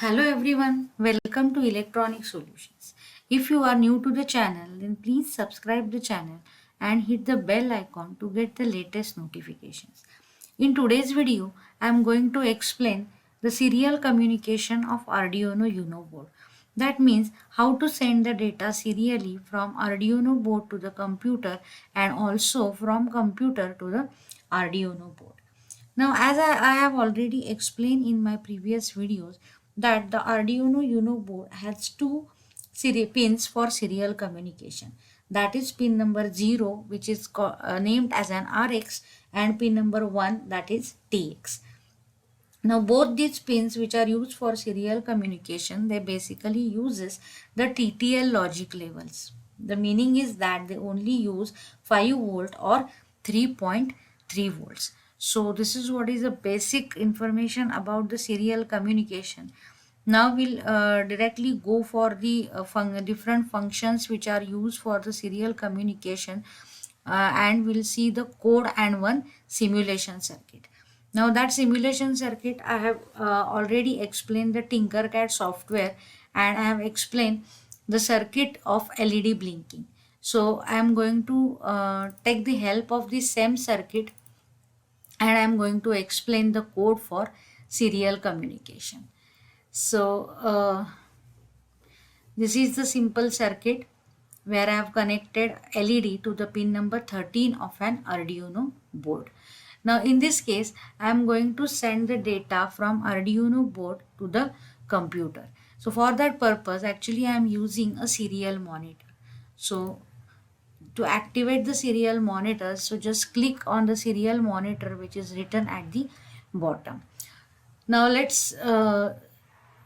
Hello everyone, welcome to Electronic Solutions. If you are new to the channel, then please subscribe the channel and hit the bell icon to get the latest notifications. In today's video, I am going to explain the serial communication of Arduino Uno board. That means how to send the data serially from Arduino board to the computer and also from computer to the Arduino board. Now, as I have already explained in my previous videos, that the Arduino Uno board has two pins for serial communication. That is pin number 0, which is named as an RX, and pin number 1, that is TX. Now both these pins which are used for serial communication, they basically uses the TTL logic levels. The meaning is that they only use 5 volt or 3.3 volts. So this is what is the basic information about the serial communication. Now we'll directly go for the different functions which are used for the serial communication, and we'll see the code and one simulation circuit. Now that simulation circuit I have already explained the Tinkercad software, and I have explained the circuit of LED blinking. So I am going to take the help of the same circuit, and I am going to explain the code for serial communication. So this is the simple circuit where I have connected LED to the pin number 13 of an Arduino board. Now in this case, I am going to send the data from Arduino board to the computer. So for that purpose, actually I am using a serial monitor. So to activate the serial monitor, so just click on the serial monitor which is written at the bottom. Now let's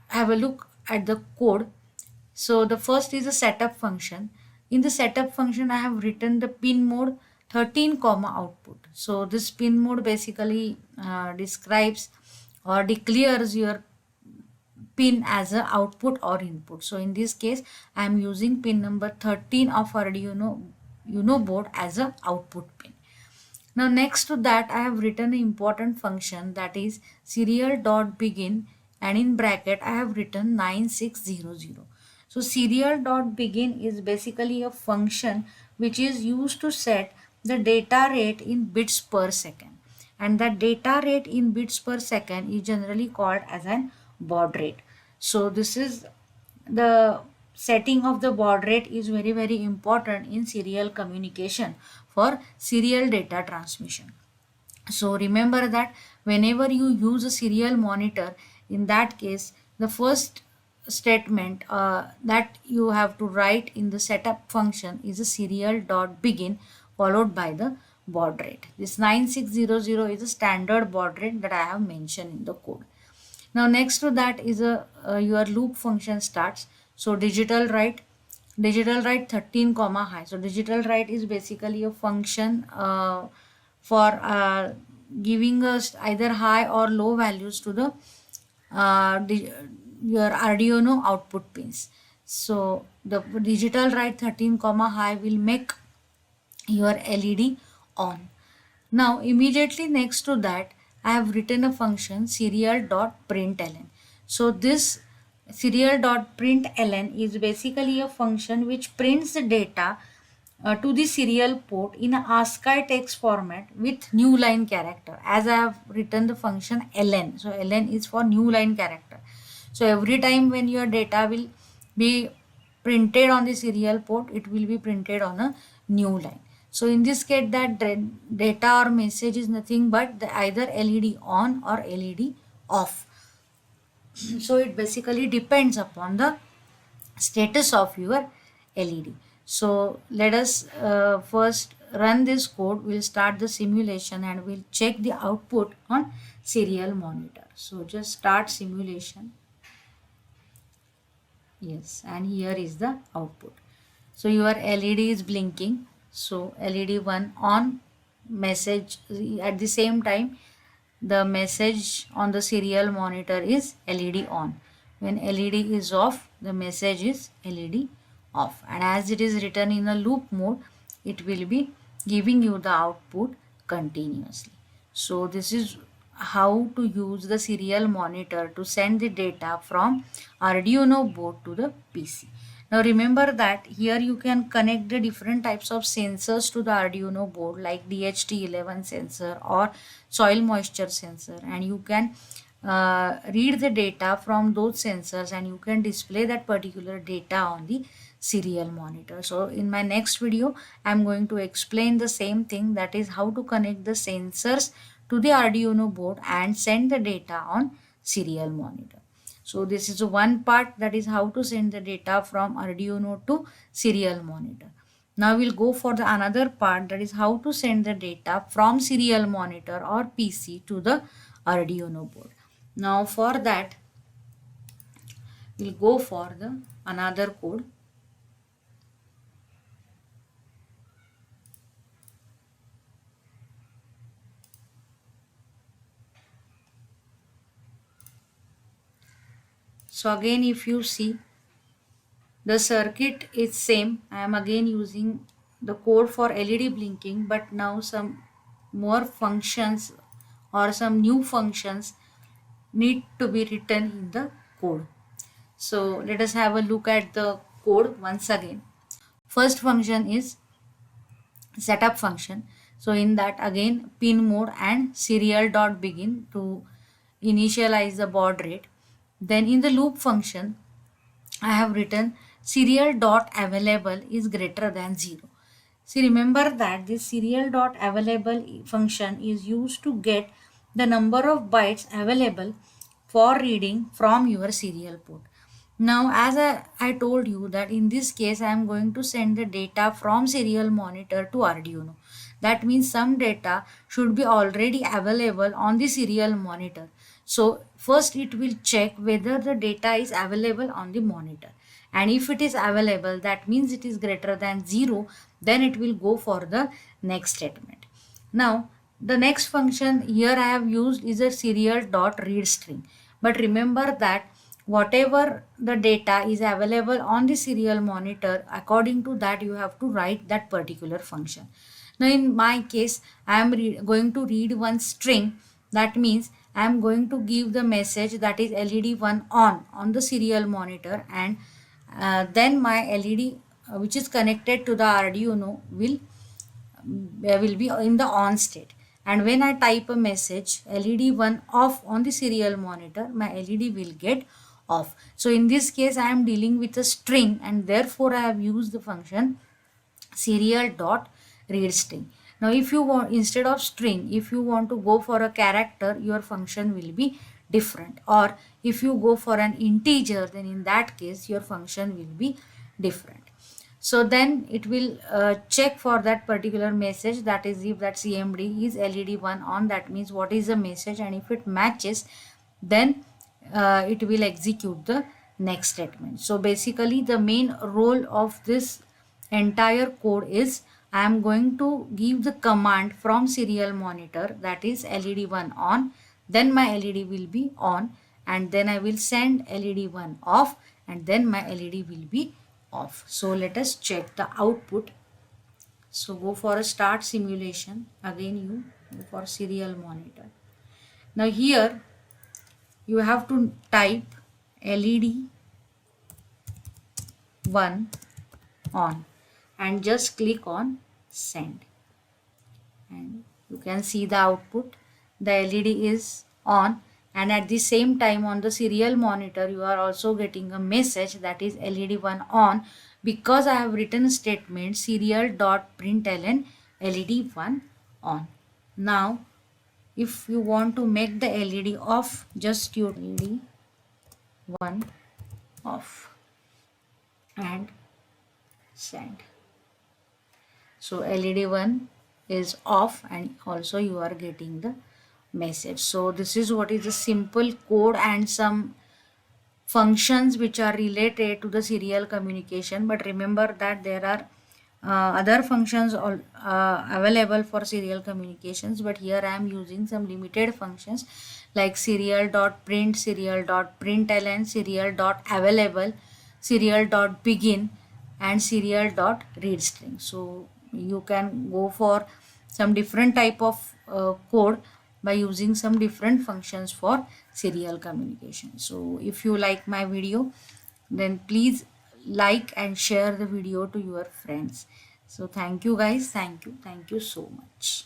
have a look at the code. So the first is a setup function. In the setup function, I have written the pin mode 13 comma output. So this pin mode basically describes or declares your pin as a output or input. So in this case, I am using pin number 13 of Arduino Uno board as a output pin. Now next to that, I have written an important function, that is serial.begin, and in bracket I have written 9600. So serial.begin is basically a function which is used to set the data rate in bits per second, and that data rate in bits per second is generally called as an baud rate. So this is the setting of the baud rate is very important in serial communication for serial data transmission. So remember that whenever you use a serial monitor, in that case the first statement that you have to write in the setup function is a serial.begin followed by the baud rate. This 9600 is a standard baud rate that I have mentioned in the code. Now next to that is a your loop function starts. So digital write 13 comma high. So digital write is basically a function for giving us either high or low values to the your Arduino output pins. So the digital write 13 comma high will make your LED on. Now immediately next to that, I have written a function serial.println. So this serial.println is basically a function which prints the data to the serial port in a ASCII text format with new line character, as I have written the function ln. So ln is for new line character. So every time when your data will be printed on the serial port, it will be printed on a new line. So in this case, that data or message is nothing but either LED on or LED off. So it basically depends upon the status of your LED. So let us first run this code. We'll start the simulation and we'll check the output on serial monitor. So just start simulation. Yes, and here is the output. So your LED is blinking. So LED 1 on, message at the same time the message on the serial monitor is LED on. When LED is off, the message is LED off, and as it is written in a loop mode, it will be giving you the output continuously. So this is how to use the serial monitor to send the data from Arduino board to the PC. Now remember that here you can connect the different types of sensors to the Arduino board like DHT11 sensor or soil moisture sensor, and you can read the data from those sensors and you can display that particular data on the serial monitor. So in my next video I'm going to explain the same thing, that is how to connect the sensors to the Arduino board and send the data on serial monitor. So this is one part, that is how to send the data from Arduino to serial monitor. Now we'll go for the another part, that is how to send the data from serial monitor or PC to the Arduino board. Now for that we'll go for the another code. So again, if you see, the circuit is same. I am again using the code for LED blinking, but now some more functions or some new functions need to be written in the code. So let us have a look at the code once again. First function is setup function. So in that again pin mode and serial dot begin to initialize the baud rate. Then in the loop function I have written serial dot available is greater than 0. See, remember that this serial dot available function is used to get the number of bytes available for reading from your serial port. Now as I told you that in this case I am going to send the data from serial monitor to Arduino. That means some data should be already available on the serial monitor. So first it will check whether the data is available on the monitor, and if it is available, that means it is greater than 0, then it will go for the next statement. Now the next function here I have used is a serial dot read string, but remember that whatever the data is available on the serial monitor, according to that you have to write that particular function. Now in my case I am going to read one string. That means I am going to give the message that is LED1 on the serial monitor, and then my LED which is connected to the Arduino will be in the on state, and when I type a message LED1 off on the serial monitor, my LED will get off. So in this case I am dealing with a string, and therefore I have used the function serial dot read string. Now if you want, instead of string, if you want to go for a character, your function will be different, or if you go for an integer, then in that case your function will be different. So then it will check for that particular message, that is if that CMD is LED1 on, that means what is the message, and if it matches, then it will execute the next statement. So basically the main role of this entire code is I am going to give the command from serial monitor, that is LED1 on, then my LED will be on, and then I will send LED1 off, and then my LED will be off. So let us check the output. So go for a start simulation. Again you go for serial monitor. Now here you have to type LED1 on and just click on send, and you can see the output. The LED is on, and at the same time on the serial monitor you are also getting a message that is LED1 on, because I have written statement serial.println LED1 on. Now if you want to make the LED off, just your LED1 off and send. So LED1 is off, and also you are getting the message. So this is what is the simple code and some functions which are related to the serial communication. But remember that there are other functions available for serial communications, but here I am using some limited functions like serial.print, serial.println, serial.available, serial.begin, and serial.read string. So you can go for some different type of code, by using some different functions for serial communication. So if you like my video, then please like and share the video to your friends. So thank you guys, thank you so much.